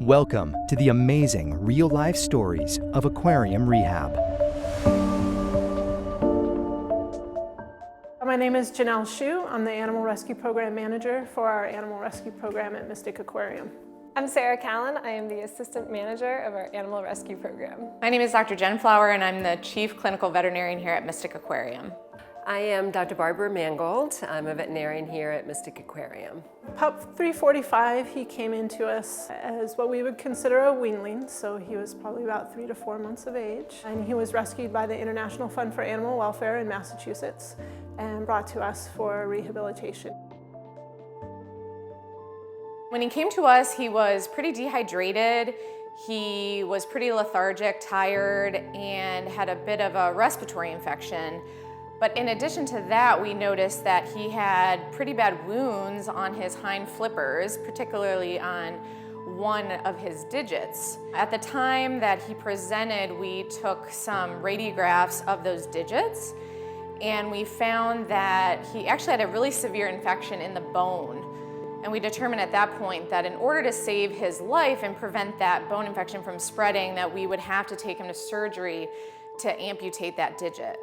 Welcome to the amazing real-life stories of aquarium rehab. My name is Janelle Hsu. I'm the Animal Rescue Program Manager for our Animal Rescue Program at Mystic Aquarium. I'm Sarah Callan. I am the Assistant Manager of our Animal Rescue Program. My name is Dr. Jen Flower, and I'm the Chief Clinical Veterinarian here at Mystic Aquarium. I am Dr. Barbara Mangold. I'm a veterinarian here at Mystic Aquarium. Pup 345, he came into us as what we would consider a weanling, so he was probably about 3 to 4 months of age. And he was rescued by the International Fund for Animal Welfare in Massachusetts and brought to us for rehabilitation. When he came to us, he was pretty dehydrated. He was pretty lethargic, tired, and had a bit of a respiratory infection. But in addition to that, we noticed that he had pretty bad wounds on his hind flippers, particularly on one of his digits. At the time that he presented, we took some radiographs of those digits, and we found that he actually had a really severe infection in the bone. And we determined at that point that in order to save his life and prevent that bone infection from spreading, that we would have to take him to surgery to amputate that digit.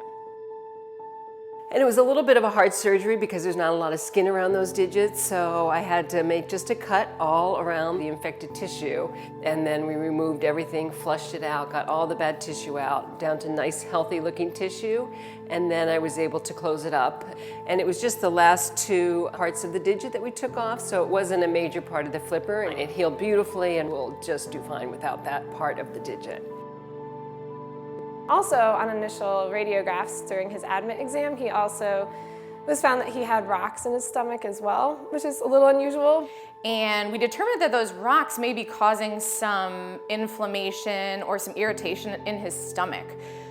And it was a little bit of a hard surgery because there's not a lot of skin around those digits, so I had to make just a cut all around the infected tissue, and then we removed everything, flushed it out, got all the bad tissue out, down to nice healthy looking tissue, and then I was able to close it up. And it was just the last 2 parts of the digit that we took off, so it wasn't a major part of the flipper. It healed beautifully, and we'll just do fine without that part of the digit. Also, on initial radiographs during his admit exam, he also was found that he had rocks in his stomach as well, which is a little unusual. And we determined that those rocks may be causing some inflammation or some irritation in his stomach.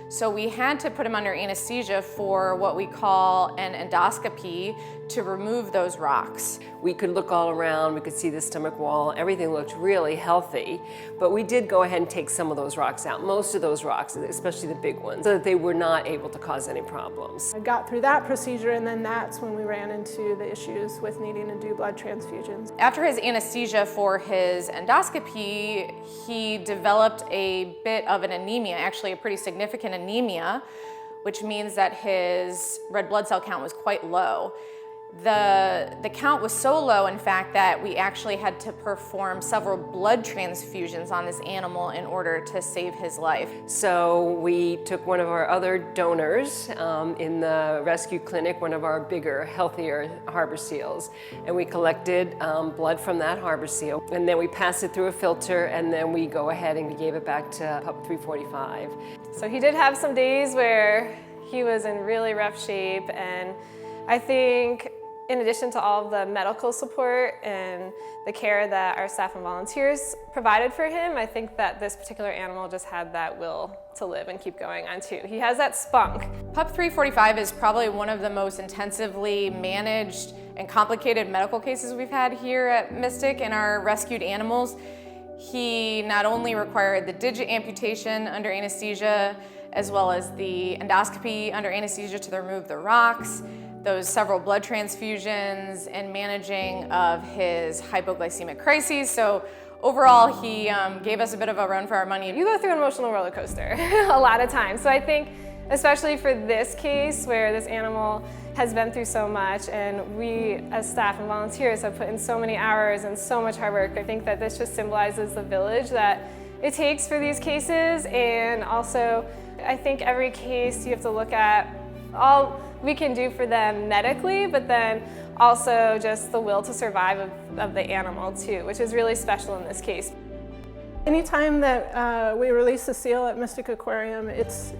So we had to put him under anesthesia for what we call an endoscopy to remove those rocks. We could look all around, we could see the stomach wall, everything looked really healthy, but we did go ahead and take some of those rocks out, most of those rocks, especially the big ones, so that they were not able to cause any problems. I got through that procedure, and then that's when we ran into the issues with needing to do blood transfusions. After his anesthesia for his endoscopy, he developed a bit of an anemia, actually a pretty significant anemia, which means that his red blood cell count was quite low. The count was so low, in fact, that we actually had to perform several blood transfusions on this animal in order to save his life. So we took one of our other donors in the rescue clinic, one of our bigger, healthier harbor seals, and we collected blood from that harbor seal, and then we passed it through a filter, and then we go ahead and we gave it back to Pup 345. So he did have some days where he was in really rough shape, and I think in addition to all of the medical support and the care that our staff and volunteers provided for him, I think that this particular animal just had that will to live and keep going on too. He has that spunk. Pup 345 is probably one of the most intensively managed and complicated medical cases we've had here at Mystic in our rescued animals. He not only required the digit amputation under anesthesia, as well as the endoscopy under anesthesia to remove the rocks, those several blood transfusions, and managing of his hypoglycemic crises. So overall, he gave us a bit of a run for our money. You go through an emotional roller coaster a lot of times. So I think, especially for this case where this animal has been through so much, and we as staff and volunteers have put in so many hours and so much hard work, I think that this just symbolizes the village that it takes for these cases. And also, I think every case you have to look at all we can do for them medically, but then also just the will to survive of the animal too, which is really special in this case. Anytime that we release a seal at Mystic Aquarium, it's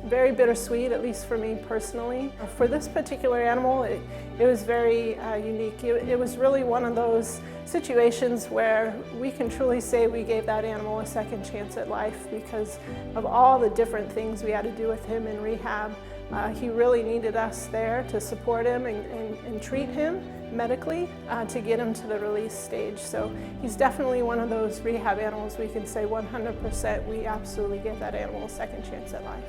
very bittersweet, at least for me personally. For this particular animal, it was very unique. It was really one of those situations where we can truly say we gave that animal a second chance at life because of all the different things we had to do with him in rehab. He really needed us there to support him and treat him medically to get him to the release stage. So he's definitely one of those rehab animals we can say 100% we absolutely gave that animal a second chance at life.